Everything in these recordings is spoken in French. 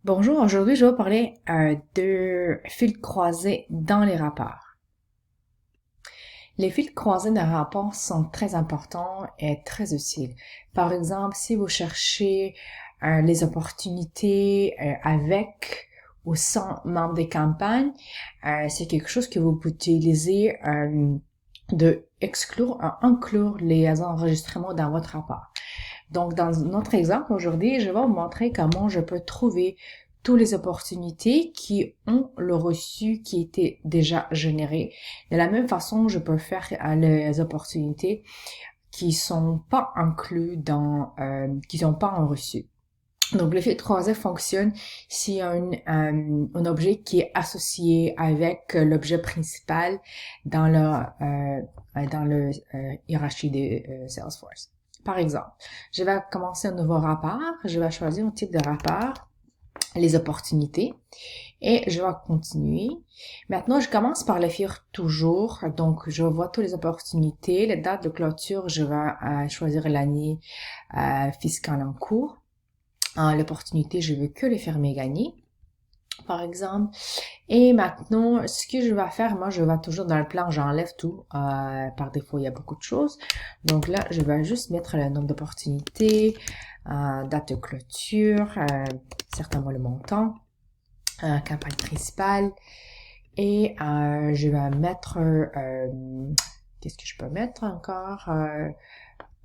Bonjour, aujourd'hui je vais vous parler de fils croisés dans les rapports. Les fils croisés dans les rapports sont très importants et très utiles. Par exemple, si vous cherchez les opportunités avec ou sans membres des campagnes, c'est quelque chose que vous pouvez utiliser de inclure les enregistrements dans votre rapport. Donc, dans notre exemple aujourd'hui, je vais vous montrer comment je peux trouver toutes les opportunités qui ont le reçu qui était déjà généré. De la même façon, je peux faire les opportunités qui sont pas inclus qui sont pas en reçu. Donc, le fil 3F fonctionne s'il y a un objet qui est associé avec l'objet principal dans le hiérarchie de Salesforce. Par exemple, je vais commencer un nouveau rapport, je vais choisir un type de rapport, les opportunités, et je vais continuer. Maintenant, je commence par le faire toujours, donc je vois toutes les opportunités, les dates de clôture, je vais choisir l'année fiscale en cours. L'opportunité, je veux que les fermer gagner, par exemple. Et maintenant, ce que je vais faire, moi, je vais toujours dans le plan, j'enlève tout. Par défaut, il y a beaucoup de choses. Donc là, je vais juste mettre le nombre d'opportunités, date de clôture, certainement le montant, campagne principale. Et je vais mettre, qu'est-ce que je peux mettre encore?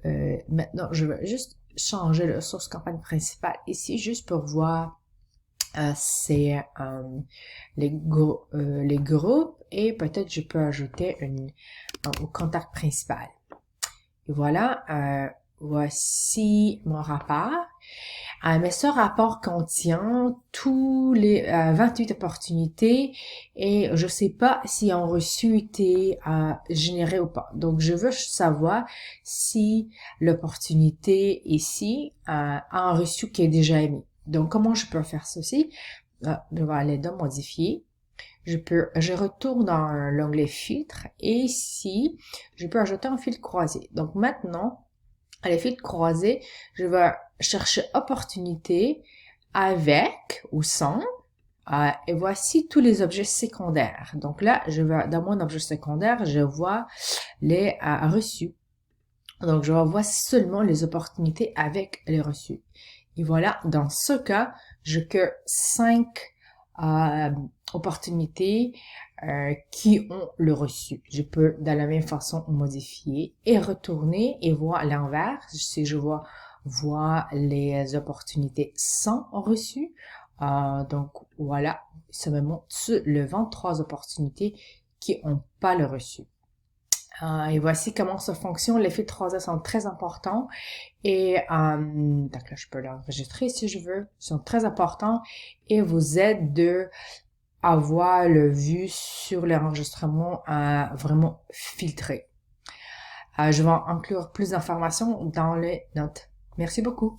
Maintenant, je vais juste changer la source campagne principale ici, juste pour voir c'est les groupes et peut-être je peux ajouter au contact principal. Et voilà, voici mon rapport. Mais ce rapport contient tous les 28 opportunités et je sais pas si ont reçu été générées ou pas. Donc, je veux savoir si l'opportunité ici a un reçu qui est déjà émis. Donc, comment je peux faire ceci? Je vais aller dans modifier. Je retourne dans l'onglet filtre et ici, je peux ajouter un fil croisé. Donc maintenant, à les fils croisés, je vais chercher opportunité avec ou sans. Et voici tous les objets secondaires. Donc là, je vais dans mon objet secondaire, je vois les reçus. Donc je vois seulement les opportunités avec les reçus. Et voilà, dans ce cas, je que 5 euh, opportunités qui ont le reçu. Je peux de la même façon modifier et retourner et voir l'envers. Si je vois les opportunités sans reçu. Donc voilà, ça me montre le 23 opportunités qui n'ont pas le reçu. Et voici comment ça fonctionne. Les fils 3S sont très importants et donc là, je peux l'enregistrer si je veux. Ils sont très importants et vous aident de avoir le vue sur l'enregistrement vraiment filtré. Je vais inclure plus d'informations dans les notes. Merci beaucoup.